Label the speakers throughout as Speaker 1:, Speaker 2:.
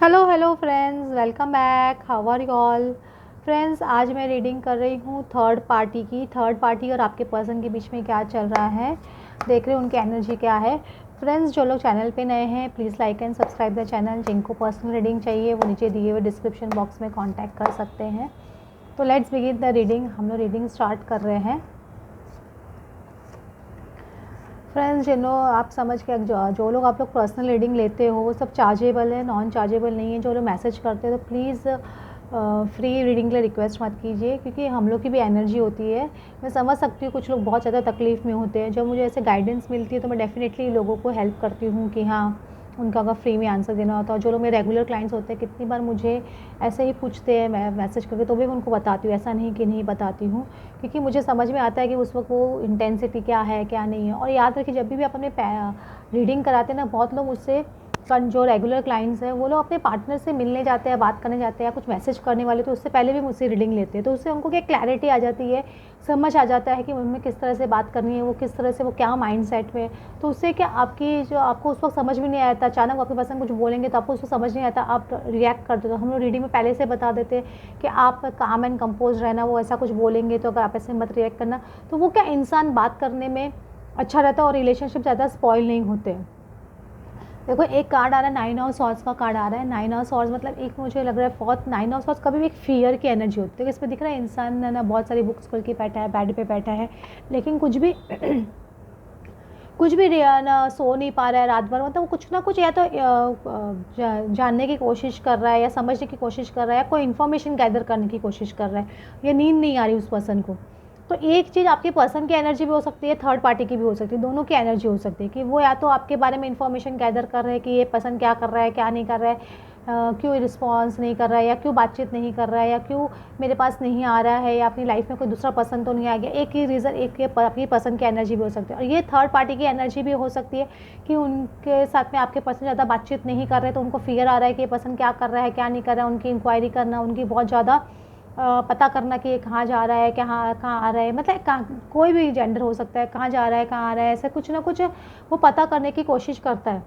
Speaker 1: Hello friends, welcome back. How are you all friends. आज मैं reading कर रही हूँ थर्ड पार्टी और आपके पर्सन के बीच में क्या चल रहा है, देख रहे हैं उनकी एनर्जी क्या है। फ्रेंड्स, जो लोग चैनल पे नए हैं please like and subscribe the channel. जिनको पर्सनल रीडिंग चाहिए वो नीचे दिए हुए डिस्क्रिप्शन बॉक्स में कॉन्टैक्ट कर सकते हैं। तो लेट्स बिगिन द रीडिंग। हम लोग रीडिंग स्टार्ट कर रहे हैं। फ्रेंड्स, आप समझ के जो लोग आप लोग पर्सनल रीडिंग लेते हो वो सब चार्जेबल है, नॉन चार्जेबल नहीं है। जो लोग मैसेज करते हो तो प्लीज़ फ्री रीडिंग के लिए रिक्वेस्ट मत कीजिए, क्योंकि हम लोग की भी एनर्जी होती है। मैं समझ सकती हूँ कुछ लोग बहुत ज़्यादा तकलीफ़ में होते हैं। जब मुझे ऐसे गाइडेंस मिलती है तो मैं डेफ़िनेटली लोगों को हेल्प करती हूँ कि हाँ, उनका अगर फ्री में आंसर देना होता है। जो लोग मेरे रेगुलर क्लाइंट्स होते हैं कितनी बार मुझे ऐसे ही पूछते हैं मैं मैसेज करके, तो भी मैं उनको बताती हूँ, ऐसा नहीं कि नहीं बताती हूँ, क्योंकि मुझे समझ में आता है कि उस वक्त वो इंटेंसिटी क्या है क्या नहीं है। और याद रखिए, जब भी आप अपने रीडिंग कराते हैं ना, बहुत लोग मुझसे जो रेगुलर क्लाइंट्स हैं वो लोग अपने पार्टनर से मिलने जाते हैं, बात करने जाते हैं या कुछ मैसेज करने वाले, तो उससे पहले भी मुझसे रीडिंग लेते हैं। तो उससे उनको क्या क्लैरिटी आ जाती है, समझ आ जाता है कि उनमें किस तरह से बात करनी है, वो किस तरह से, वो क्या माइंड सेट में। तो उससे क्या आपकी जो आपको उस वक्त समझ में नहीं आता, अचानक आपके पर्सन कुछ बोलेंगे तो आपको उसको समझ नहीं आता, आप रिएक्ट करते हो। तो हम लोग रीडिंग में पहले से बता देते हैं कि आप काम एंड कंपोज रहना, वो ऐसा कुछ बोलेंगे तो अगर आप ऐसे मत रिएक्ट करना। तो वो क्या इंसान बात करने में अच्छा रहता है और रिलेशनशिप ज़्यादा स्पॉइल नहीं होते। देखो, एक कार्ड आ रहा है, 9 ऑफ सॉर्ड्स का कार्ड आ रहा है। 9 ऑफ सॉर्ड्स मतलब एक, मुझे लग रहा है बहुत 9 ऑफ सॉर्ड्स कभी भी एक फियर की एनर्जी होती है। इसमें दिख रहा है इंसान ना बहुत सारी बुक्स खोल के बैठा है, बेड पे बैठा है, लेकिन कुछ भी कुछ भी ना सो नहीं पा रहा है रात भर। मतलब वो कुछ ना कुछ या तो जानने की कोशिश कर रहा है या समझने की कोशिश कर रहा है या कोई इन्फॉर्मेशन गैदर करने की कोशिश कर रहा है, या नींद नहीं आ रही उस पर्सन को। तो एक चीज़ आपके पर्सन की एनर्जी भी हो सकती है, थर्ड पार्टी की भी हो सकती है, दोनों की एनर्जी हो सकती है कि वो या तो आपके बारे में इन्फॉर्मेशन गैदर कर रहे हैं कि ये पर्सन क्या कर रहा है क्या नहीं कर रहा है, क्यों रिस्पॉन्स नहीं कर रहा है या क्यों बातचीत नहीं कर रहा है या क्यों मेरे पास नहीं आ रहा है, या अपनी लाइफ में कोई दूसरा पर्सन तो नहीं आ गया। एक ही रीज़न, एक ये आपकी पसंद की एनर्जी भी हो सकती है, और ये थर्ड पार्टी की एनर्जी भी हो सकती है कि उनके साथ में आपके पर्सन ज़्यादा बातचीत नहीं कर रहे, तो उनको फियर आ रहा है कि ये पर्सन क्या कर रहा है क्या नहीं कर रहा है। उनकी इंक्वायरी करना, उनकी बहुत ज़्यादा पता करना कि ये कहाँ जा रहा है, कहाँ आ रहा है, मतलब कहाँ, कोई भी जेंडर हो सकता है, कहाँ जा रहा है कहाँ आ रहा है, ऐसा कुछ ना कुछ वो पता करने की कोशिश करता है।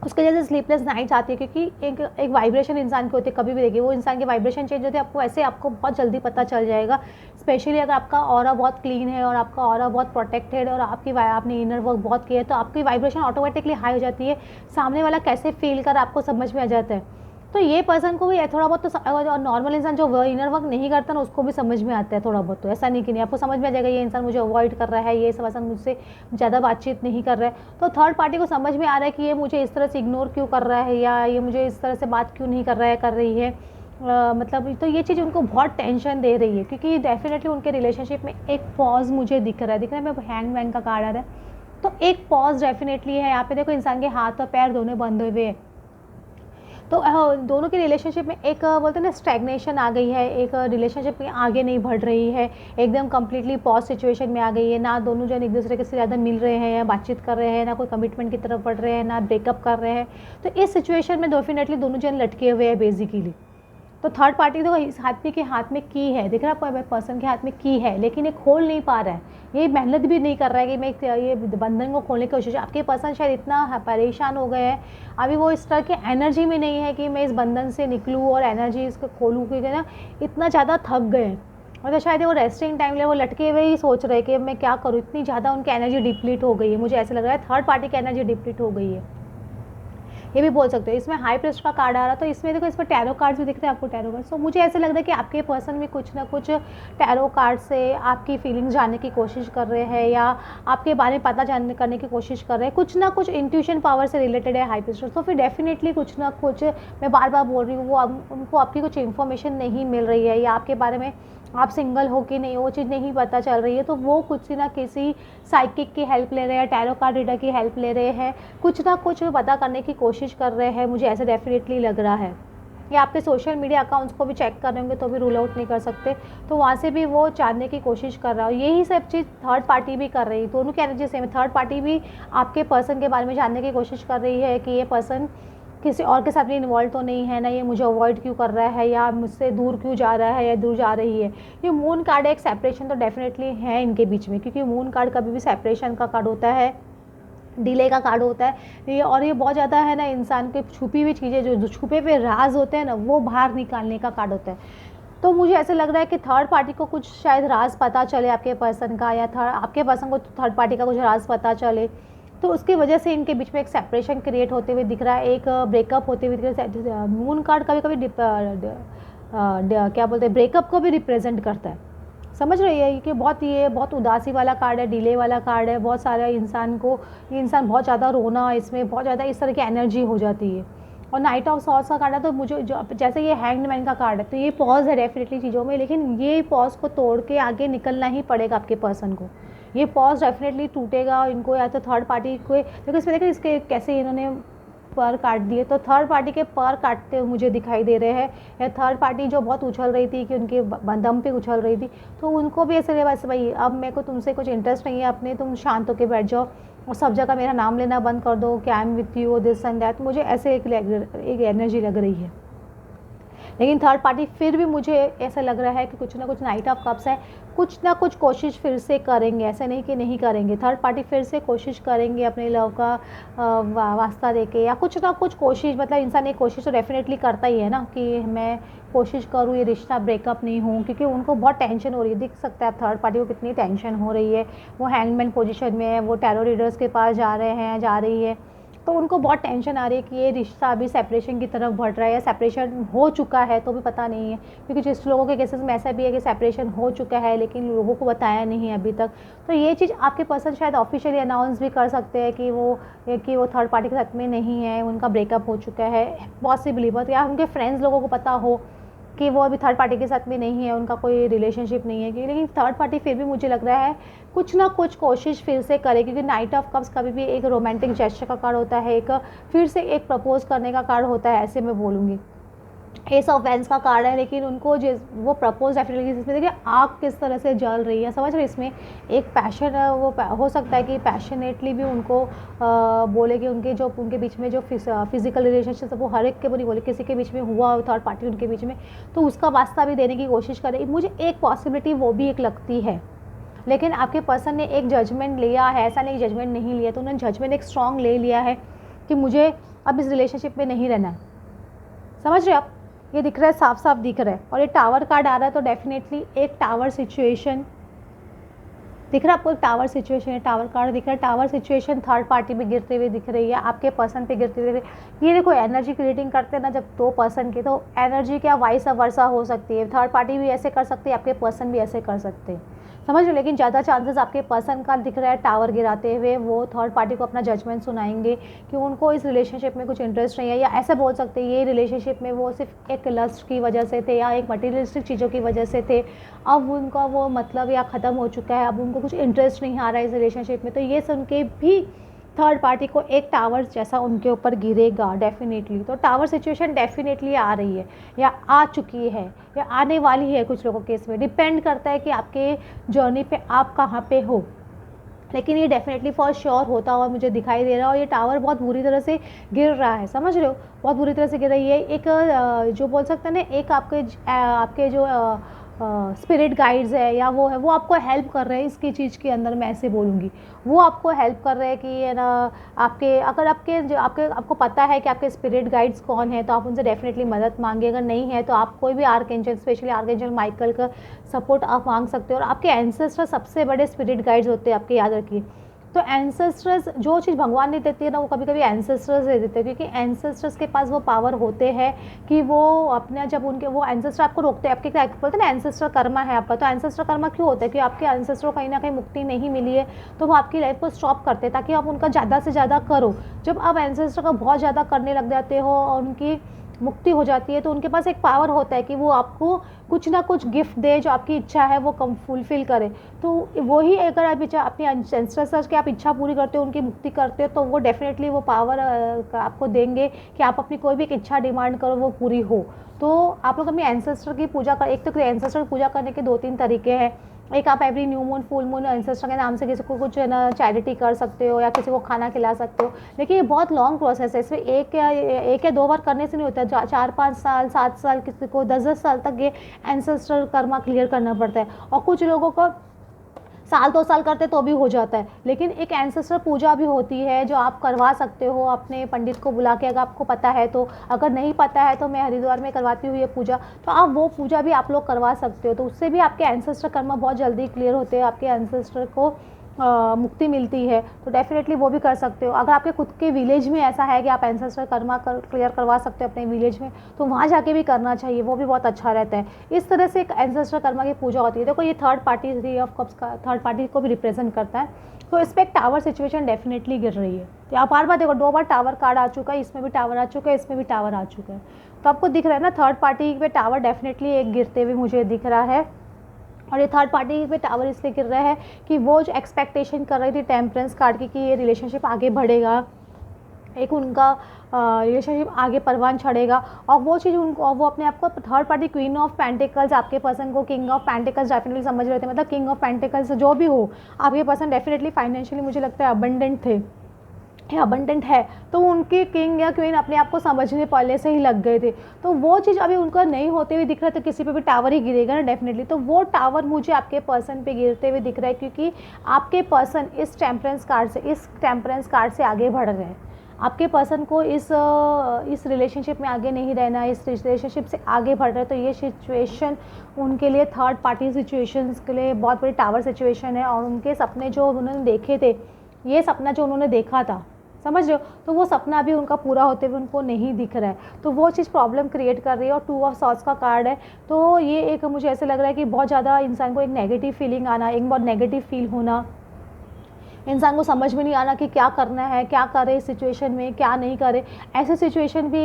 Speaker 1: उसके जैसे स्लीपलेस नाइट्स आती है, क्योंकि एक वाइब्रेशन इंसान की होती है। कभी भी देखिए वो इंसान की वाइब्रेशन चेंज होती है, आपको ऐसे आपको बहुत जल्दी पता चल जाएगा। स्पेशली अगर आपका ऑरा बहुत क्लीन है और आपका ऑरा बहुत प्रोटेक्टेड और आपने इनर वर्क बहुत किया है, तो आपकी वाइब्रेशन ऑटोमेटिकली हाई हो जाती है। सामने वाला कैसे फील कर आपको समझ में आ जाता है। तो ये पर्सन को भी थोड़ा बहुत तो, और नॉर्मल इंसान जो इनर वर्क नहीं करता ना, उसको भी समझ में आता है थोड़ा बहुत। तो ऐसा नहीं कि नहीं, आपको समझ में आ जाएगा ये इंसान मुझे अवॉइड कर रहा है, ये सब पर्सन मुझसे ज़्यादा बातचीत नहीं कर रहा है। तो थर्ड पार्टी को समझ में आ रहा है कि ये मुझे इस तरह से इग्नोर क्यों कर रहा है, या ये मुझे इस तरह से बात क्यों नहीं कर रही है। मतलब तो ये चीज़ उनको बहुत टेंशन दे रही है, क्योंकि डेफिनेटली उनके रिलेशनशिप में एक पॉज मुझे दिख रहा है। मैं हैंगमैन का कार्ड आ रहा है, तो एक पॉज डेफिनेटली है यहाँ पे। देखो, इंसान के हाथ और पैर दोनों बंधे हुए हैं। तो दोनों के रिलेशनशिप में एक बोलते हैं ना, स्टैग्नेशन आ गई है। एक रिलेशनशिप में आगे नहीं बढ़ रही है, एकदम कम्प्लीटली पॉज सिचुएशन में आ गई है। ना दोनों जन एक दूसरे के से ज़्यादा मिल रहे हैं या बातचीत कर रहे हैं, ना कोई कमिटमेंट की तरफ बढ़ रहे हैं, ना ब्रेकअप कर रहे हैं। तो इस सिचुएशन में डेफिनेटली दोनों जन लटके हुए हैं बेसिकली। तो थर्ड पार्टी देखो, इस आदमी के हाथ में की है, दिख रहा है आपको, पर्सन के हाथ में की है, लेकिन ये खोल नहीं पा रहा है। ये मेहनत भी नहीं कर रहा है कि मैं ये बंधन को खोलने की कोशिश। आपके पर्सन शायद इतना परेशान हो गए हैं, अभी वो इस तरह की एनर्जी में नहीं है कि मैं इस बंधन से निकलूँ और एनर्जी इसको खोलूँ, क्योंकि ना इतना ज़्यादा थक गए हैं। मतलब शायद वो रेस्टिंग टाइम ले, वो लटके हुए ही सोच रहे कि मैं क्या करूँ। इतनी ज़्यादा उनकी एनर्जी डिप्लीट हो गई है, मुझे ऐसा लग रहा है थर्ड पार्टी की एनर्जी डिप्लीट हो गई है, ये भी बोल सकते हो। इसमें हाई प्रेस्ट का कार्ड आ रहा, तो इसमें देखो, इसमें टैरो कार्ड्स भी दिखते हैं आपको, टैरो कार्ड। सो मुझे ऐसा लग रहा है कि आपके पर्सन में कुछ ना कुछ टैरो कार्ड से आपकी फीलिंग्स जानने की कोशिश कर रहे हैं, या आपके बारे में पता जानने करने की कोशिश कर रहे हैं। कुछ ना कुछ इंट्यूशन पावर से रिलेटेड है हाई प्रेस्ट। तो फिर डेफिनेटली कुछ ना कुछ, मैं बार बार बोल रही हूँ, वो उनको आपकी कुछ इन्फॉर्मेशन नहीं मिल रही है, या आपके बारे में, आप सिंगल हो कि नहीं, वो चीज़ नहीं पता चल रही है। तो वो कुछ ना किसी साइकिक की हेल्प ले रहे हैं, टैरो कार्ड रीडर की हेल्प ले रहे हैं, कुछ ना कुछ पता करने की कोशिश कर रहे हैं, मुझे ऐसे डेफिनेटली लग रहा है। या आपके सोशल मीडिया अकाउंट्स को भी चेक कर रहे होंगे तो भी रूल आउट नहीं कर सकते, तो वहाँ से भी वो जानने की कोशिश कर रहा है। यही सब चीज़ थर्ड पार्टी भी कर रही है, दोनों की एनर्जी सेम है। थर्ड पार्टी भी आपके पर्सन के बारे में जानने की कोशिश कर रही है कि ये पर्सन किसी और के साथ भी इन्वॉल्व तो नहीं है ना, ये मुझे अवॉइड क्यों कर रहा है, या मुझसे दूर क्यों जा रहा है या दूर जा रही है। ये मून कार्ड है, एक सेपरेशन तो डेफिनेटली है इनके बीच में, क्योंकि मून कार्ड कभी भी सेपरेशन का कार्ड होता है। डिले का कार्ड होता है ये, और ये बहुत ज़्यादा है ना इंसान के छुपी हुई चीज़ें जो छुपे हुए राज होते हैं ना वो बाहर निकालने का कार्ड होता है। तो मुझे ऐसे लग रहा है कि थर्ड पार्टी को कुछ शायद राज पता चले आपके पर्सन का, या आपके पर्सन को थर्ड पार्टी का कुछ राज पता चले, तो उसकी वजह से इनके बीच में एक सेपरेशन क्रिएट होते हुए दिख रहा है, एक ब्रेकअप होते हुए दिख रहा है। मून कार्ड कभी कभी क्या बोलते हैं ब्रेकअप को भी रिप्रेजेंट करता है, समझ रही है कि बहुत ये बहुत उदासी वाला कार्ड है, डिले वाला कार्ड है, बहुत सारा इंसान को ये इंसान बहुत ज़्यादा रोना, इसमें बहुत ज़्यादा इस तरह की एनर्जी हो जाती है। और नाइट ऑफ सॉर्ड्स का कार्ड है तो मुझे जो जैसे ये हैंग्ड मैन का कार्ड है तो ये पॉज है डेफिनेटली चीज़ों में, लेकिन ये पॉज को तोड़ के आगे निकलना ही पड़ेगा आपके पर्सन को। ये पॉज डेफिनेटली टूटेगा इनको, या तो थर्ड पार्टी को, देखो इसमें देखिए इसके कैसे इन्होंने पर काट दिए, तो थर्ड पार्टी के पर काटते हुए मुझे दिखाई दे रहे हैं, या थर्ड पार्टी जो बहुत उछल रही थी कि उनके दम पे उछल रही थी, तो उनको भी ऐसे बस भाई अब मेरे को तुमसे कुछ इंटरेस्ट नहीं है, अपने तुम शांत होकर बैठ जाओ और सब जगह मेरा नाम लेना बंद कर दो कि I am with you this and that, मुझे ऐसे एक एनर्जी लग रही है। लेकिन थर्ड पार्टी फिर भी मुझे ऐसा लग रहा है कि कुछ ना कुछ नाइट ऑफ कप्स है, कुछ ना कुछ कोशिश फिर से करेंगे, ऐसा नहीं कि नहीं करेंगे, थर्ड पार्टी फिर से कोशिश करेंगे अपने लव का वास्ता देके, या कुछ ना कुछ कोशिश, मतलब इंसान एक कोशिश तो डेफिनेटली करता ही है ना कि मैं कोशिश करूँ ये रिश्ता ब्रेकअप नहीं हो, क्योंकि उनको बहुत टेंशन हो रही है, दिख सकता है थर्ड पार्टी को कितनी टेंशन हो रही है, वो हैंगमैन पोजीशन में है, वो टैरो रीडर्स के पास जा रही है, तो उनको बहुत टेंशन आ रही है कि ये रिश्ता अभी सेपरेशन की तरफ बढ़ रहा है, या सेपरेशन हो चुका है तो भी पता नहीं है, क्योंकि जिस लोगों के केसेस में ऐसा भी है कि सेपरेशन हो चुका है लेकिन लोगों को बताया नहीं है अभी तक। तो ये चीज़ आपके पर्सन शायद ऑफिशियली अनाउंस भी कर सकते हैं कि वो थर्ड पार्टी के साथ में नहीं है, उनका ब्रेकअप हो चुका है पॉसिबली, बहुत, या उनके फ्रेंड्स लोगों को पता हो कि वो अभी थर्ड पार्टी के साथ में नहीं है, उनका कोई रिलेशनशिप नहीं है, लेकिन थर्ड पार्टी फिर भी मुझे लग रहा है कुछ ना कुछ कोशिश फिर से करे, क्योंकि नाइट ऑफ कप्स कभी भी एक रोमांटिक जेस्चर का कार्ड होता है, एक फिर से एक प्रपोज करने का कार्ड होता है, ऐसे मैं बोलूँगी। एस ऑफ वैंस का कार्ड है, लेकिन उनको वो प्रपोज डेफिनेटली, इसमें देखिए आग किस तरह से जल रही है, समझ रहे, इसमें एक पैशन है, वो हो सकता है कि पैशनेटली भी उनको बोले कि उनके बीच में जो फिजिकल रिलेशनशिप वो हर एक के नहीं बोले, किसी के बीच में हुआ थर्ड पार्टी उनके बीच में, तो उसका वास्ता भी देने की कोशिश करे, मुझे एक पॉसिबिलिटी वो भी एक लगती है। लेकिन आपके पर्सन ने एक जजमेंट लिया है, ऐसा नहीं जजमेंट नहीं लिया, तो उन्होंने जजमेंट एक स्ट्रॉन्ग ले लिया है कि मुझे अब इस रिलेशनशिप में नहीं रहना है, समझ रहे आप, ये दिख रहा है, साफ साफ दिख रहा है। और ये टावर कार्ड आ रहा है तो डेफिनेटली एक टावर सिचुएशन दिख रहा है आपको, एक टावर सिचुएशन है, टावर कार्ड दिख रहा है, टावर सिचुएशन थर्ड पार्टी पे गिरते हुए दिख रही है, आपके पर्सन पे गिरते हुए। ये देखो एनर्जी क्रिएटिंग करते हैं ना जब दो पर्सन की, तो एनर्जी क्या वाइस वर्सा हो सकती है, थर्ड पार्टी भी ऐसे कर सकती है, आपके पर्सन भी ऐसे कर सकते हैं, समझ लो। लेकिन ज़्यादा चांसेस आपके पर्सन का दिख रहा है टावर गिराते हुए, वो थर्ड पार्टी को अपना जजमेंट सुनाएंगे कि उनको इस रिलेशनशिप में कुछ इंटरेस्ट नहीं है, या ऐसे बोल सकते हैं ये रिलेशनशिप में वो सिर्फ एक लस्ट की वजह से थे या एक मटीरियलिस्टिक चीज़ों की वजह से थे, अब उनका वो मतलब या ख़त्म हो चुका है, अब उनको कुछ इंटरेस्ट नहीं आ रहा है इस रिलेशनशिप में, तो ये सुन के भी थर्ड पार्टी को एक टावर जैसा उनके ऊपर गिरेगा डेफिनेटली। तो टावर सिचुएशन डेफिनेटली आ रही है या आ चुकी है या आने वाली है कुछ लोगों के, इसमें डिपेंड करता है कि आपके जर्नी पे आप कहाँ पे हो, लेकिन ये डेफिनेटली फॉर श्योर होता हुआ मुझे दिखाई दे रहा है। और ये टावर बहुत बुरी तरह से गिर रहा है, समझ रहे हो, बहुत बुरी तरह से गिर रही है। एक जो बोल सकते हैं ना, एक आपके जो स्पिरिट गाइड्स है या वो है, वो आपको हेल्प कर रहे हैं इसकी चीज़ के अंदर, मैं ऐसे बोलूँगी, वो आपको हेल्प कर रहे हैं कि है ना, आपके अगर आपको पता है कि आपके स्पिरिट गाइड्स कौन है तो आप उनसे डेफिनेटली मदद मांगे, अगर नहीं है तो आप कोई भी आर्कएंजल, स्पेशली आर्कएंजल माइकल का सपोर्ट आप मांग सकते हो। और आपके एंसेस्टर सबसे बड़े स्पिरिट गाइड्स होते हैं आपके, याद रखिए। तो एंसेस्टर्स, जो चीज़ भगवान नहीं देती है ना, वो कभी कभी एंसेस्टर्स दे देते हैं, क्योंकि एंसेस्टर्स के पास वो पावर होते हैं कि वो अपना, जब उनके वो एंसेस्टर आपको रोकते हैं, आपके क्या बोलते हैं ना, एंसेस्टर कर्मा है आपका, तो एंसेस्टर कर्मा क्यों होता है कि आपके एंसेस्टर को कहीं ना कहीं मुक्ति नहीं मिली है, तो वो आपकी लाइफ को स्टॉप करते हैं ताकि आप उनका ज़्यादा से ज़्यादा करो। जब आप एंसेस्टर का बहुत ज़्यादा करने लग जाते हो और उनकी मुक्ति हो जाती है, तो उनके पास एक पावर होता है कि वो आपको कुछ ना कुछ गिफ्ट दे, जो आपकी इच्छा है वो कम फुलफिल करे। तो वही अगर आप अपनी एंसेस्टर्स की आप इच्छा पूरी करते हो, उनकी मुक्ति करते हो, तो वो डेफिनेटली वो पावर आपको देंगे कि आप अपनी कोई भी एक इच्छा डिमांड करो वो पूरी हो। तो आप लोग अपने एंसेस्टर की पूजा कर, एक तो एंसेस्टर की पूजा करने के 2-3 तरीके हैं। एक, आप every new moon, full moon ancestor के नाम से किसी को कुछ है ना चैरिटी कर सकते हो या किसी को खाना खिला सकते हो। लेकिन ये बहुत लॉन्ग प्रोसेस है, इसमें एक या 2 बार करने से नहीं होता, 4-5 साल, 7 साल, किसी को 10-10 साल तक ये एंसेस्टर कर्मा क्लियर करना पड़ता है। और कुछ लोगों को साल 2 साल करते तो भी हो जाता है। लेकिन एक एंसेस्टर पूजा भी होती है जो आप करवा सकते हो अपने पंडित को बुला के, अगर आपको पता है तो। अगर नहीं पता है तो मैं हरिद्वार में करवाती हूँ ये पूजा, तो आप वो पूजा भी आप लोग करवा सकते हो। तो उससे भी आपके एंसेस्टर कर्म बहुत जल्दी क्लियर होते हैं, आपके एंसेस्टर को मुक्ति मिलती है। तो डेफिनेटली वो भी कर सकते हो। अगर आपके खुद के विलेज में ऐसा है कि आप एंसेस्टर कर्मा क्लियर करवा सकते हो अपने विलेज में, तो वहाँ जाके भी करना चाहिए, वो भी बहुत अच्छा रहता है। इस तरह से एक एंसेस्टर कर्मा की पूजा होती है। देखो ये third party, three of cups का थर्ड पार्टी को भी रिप्रेजेंट करता है। तो इस पर एक टावर सिचुएशन डेफिनेटली गिर रही है। तो आप बार देखो 2 बार टावर कार्ड आ चुका है, इसमें भी टावर आ चुका है, इसमें भी टावर आ चुका है। तो आपको दिख रहा है ना, थर्ड पार्टी पे टावर डेफिनेटली एक गिरते हुए मुझे दिख रहा है। और ये थर्ड पार्टी पे टावर इसलिए गिर रहा है कि वो जो एक्सपेक्टेशन कर रही थी टेम्परेंस कार्ड की कि ये रिलेशनशिप आगे बढ़ेगा, एक उनका रिलेशनशिप आगे परवान चढ़ेगा, और वो चीज़ उनको, वो अपने आप को third party queen of pentacles आपके पर्सन को किंग ऑफ पेंटिकल्स डेफिनेटली समझ रहे थे। मतलब किंग ऑफ पेंटिकल्स जो भी हो, आपके पर्सन डेफिनेटली फाइनेंशियली मुझे लगता है अबंडेंट थे, अबंडेंट है। तो उनके किंग या क्वीन अपने आप को समझने पहले से ही लग गए थे। तो वो चीज़ अभी उनका नहीं होते हुए दिख रहा है, तो किसी पे भी टावर ही गिरेगा ना डेफिनेटली। तो वो टावर मुझे आपके पर्सन पे गिरते हुए दिख रहा है, क्योंकि आपके पर्सन इस टेम्परेंस कार्ड से आगे बढ़ रहे हैं। आपके पर्सन को इस रिलेशनशिप में आगे नहीं रहना, इस रिलेशनशिप से आगे बढ़ रहे हैं। तो ये सिचुएशन उनके लिए थर्ड पार्टी सिचुएशंस के लिए बहुत बड़ी टावर सिचुएशन है। और उनके सपने जो उन्होंने देखे थे, ये सपना जो उन्होंने देखा था, समझ रहे हो, तो वो सपना भी उनका पूरा होते हुए उनको नहीं दिख रहा है। तो वो चीज़ प्रॉब्लम क्रिएट कर रही है। और 2 ऑफ सॉर्ड्स का कार्ड है। तो ये एक मुझे ऐसे लग रहा है कि बहुत ज़्यादा इंसान को एक नेगेटिव फीलिंग आना, एक बहुत नेगेटिव फील होना, इंसान को समझ में नहीं आना कि क्या करना है, क्या करे इस सिचुएशन में, क्या नहीं करे। ऐसी सिचुएशन भी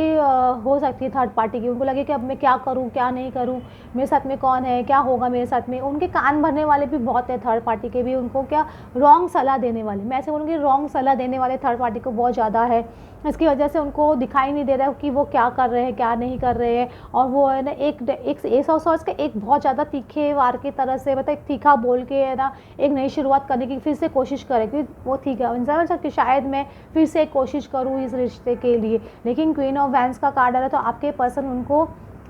Speaker 1: हो सकती है थर्ड पार्टी की। उनको लगे कि अब मैं क्या करूं, क्या नहीं करूं, मेरे साथ में कौन है, क्या होगा मेरे साथ में। उनके कान भरने वाले भी बहुत है थर्ड पार्टी के भी, उनको क्या रॉन्ग सलाह देने वाले, मैं ऐसे बोलूँगी रॉन्ग सलाह देने वाले थर्ड पार्टी को बहुत ज़्यादा है। इसकी वजह से उनको दिखाई नहीं दे रहा है कि वो क्या कर रहे हैं, क्या नहीं कर रहे हैं। और वो है ना एक एस ऑफ सॉर्ड्स का एक बहुत ज़्यादा तीखे वार की तरह से, मतलब एक तीखा बोल के है ना, एक नई शुरुआत करने की फिर से कोशिश करें कि वो ठीक है इंसान कि शायद मैं फिर से एक कोशिश करूँ इस रिश्ते के लिए। लेकिन क्वीन ऑफ वैंस का कार्ड आ रहा है। तो आपके पर्सन उनको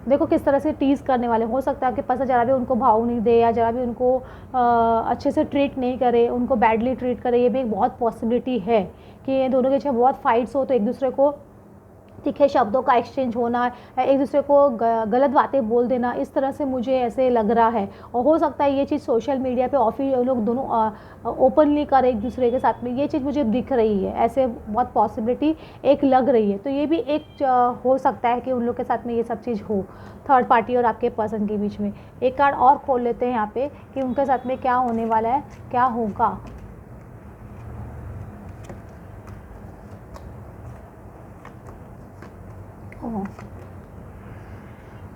Speaker 1: देखो किस तरह से टीज़ करने वाले। हो सकता है आपके पर्सन ज़रा भी उनको भाव नहीं दे, या ज़रा भी उनको अच्छे से ट्रीट नहीं करे, उनको बैडली ट्रीट करे। ये भी एक बहुत पॉसिबिलिटी है कि ये दोनों के बीच बहुत फाइट्स हो, तो एक दूसरे को तीखे शब्दों का एक्सचेंज होना, एक दूसरे को गलत बातें बोल देना, इस तरह से मुझे ऐसे लग रहा है। और हो सकता है ये चीज़ सोशल मीडिया पे ऑफिस लोग दोनों ओपनली करें एक दूसरे के साथ में, ये चीज़ मुझे दिख रही है। ऐसे बहुत पॉसिबिलिटी एक लग रही है। तो ये भी एक हो सकता है कि उन लोग के साथ में ये सब चीज़ हो, थर्ड पार्टी और आपके पर्सन के बीच में। एक कार्ड और खोल लेते हैं यहाँ पे कि उनके साथ में क्या होने वाला है, क्या होगा।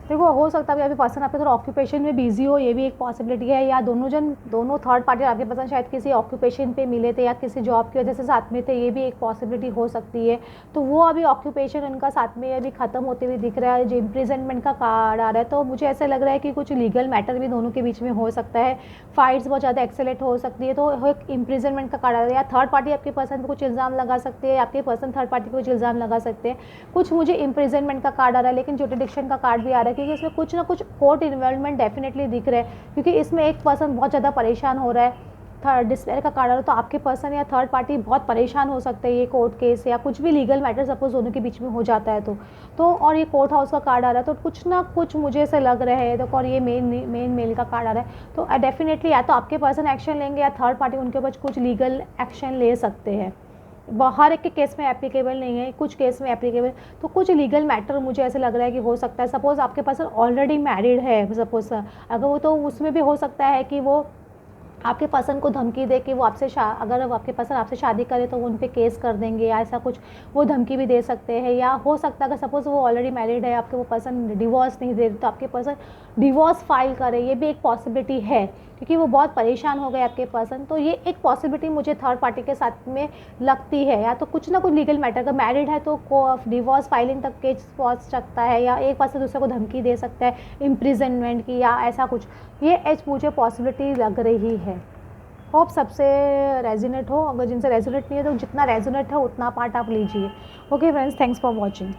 Speaker 1: देखो हो सकता है अभी पर्सन आपके थोड़ा ऑक्यूपेशन में बिजी हो, ये भी एक पॉसिबिलिटी है। या दोनों थर्ड पार्टी आपके पर्सन शायद किसी ऑक्यूपेशन पे मिले थे या किसी जॉब की वजह से साथ में थे, ये भी एक पॉसिबिलिटी हो सकती है। तो वो अभी ऑक्यूपेशन उनका साथ में अभी ख़त्म होते हुए दिख रहा है। जो इम्प्रिजनमेंट का कार्ड आ रहा है, तो मुझे ऐसा लग रहा है कि कुछ लीगल मैटर भी दोनों के बीच में हो सकता है। फाइट्स बहुत ज़्यादा एक्सेलेट हो सकती है। तो एक इम्प्रिजनमेंट का कार्ड आ रहा है। या थर्ड पार्टी आपके पर्सन पर कुछ इल्ज़ाम लगा सकते हैं, आपके पर्सन थर्ड पार्टी पर कुछ इल्ज़ाम लगा सकते हैं। कुछ मुझे इम्प्रिजनमेंट का कार्ड आ रहा है, लेकिन जुडिक्शन का कार्ड भी आ रहा है, क्योंकि इसमें कुछ ना कुछ कोर्ट इन्वॉल्वमेंट डेफिनेटली दिख रहा है। क्योंकि इसमें एक पर्सन बहुत ज़्यादा परेशान हो रहा है। थर्ड डिस्पेयर का कार्ड आ रहा है, तो आपके पर्सन या थर्ड पार्टी बहुत परेशान हो सकते हैं ये कोर्ट केस या कुछ भी लीगल मैटर सपोज दोनों के बीच में हो जाता है तो और ये कोर्ट हाउस का कार्ड आ रहा है, तो कुछ ना कुछ मुझे ऐसे लग रहा है। तो और ये मेन मेल का कार्ड आ रहा है, तो डेफिनेटली या तो आपके पर्सन एक्शन लेंगे या थर्ड पार्टी उनके ऊपर कुछ लीगल एक्शन ले सकते हैं। हर एक के केस में एप्लीकेबल नहीं है, कुछ केस में एप्लीकेबल। तो कुछ लीगल मैटर मुझे ऐसे लग रहा है कि हो सकता है। सपोज़ आपके पर्सन ऑलरेडी मैरिड है सपोज, अगर वो, तो उसमें भी हो सकता है कि वो आपके पर्सन को धमकी दे कि वो आपसे अगर आपके पर्सन आपसे शादी करे तो वो उन पे केस कर देंगे, या ऐसा कुछ वो धमकी भी दे सकते हैं। या हो सकता है अगर सपोज़ वो ऑलरेडी मैरिड है, आपके वो पर्सन डिवोर्स नहीं दे रहे, तो आपके पर्सन डिवोर्स फाइल करे, ये भी एक पॉसिबिलिटी है, क्योंकि वो बहुत परेशान हो गए आपके पर्सन। तो ये एक पॉसिबिलिटी मुझे थर्ड पार्टी के साथ में लगती है। या तो कुछ ना कुछ लीगल मैटर, अगर मैरिड है तो डिवोर्स फाइलिंग तक केस पहुँच सकता है, या एक पर्सन दूसरे को धमकी दे सकता है इम्प्रिजनमेंट की, या ऐसा कुछ। ये एज मुझे पॉसिबिलिटी लग रही है। होप सबसे रेजोनेट हो। अगर जिनसे रेजोनेट नहीं है तो जितना रेजोनेट है उतना पार्ट आप लीजिए। Okay friends, thanks for watching.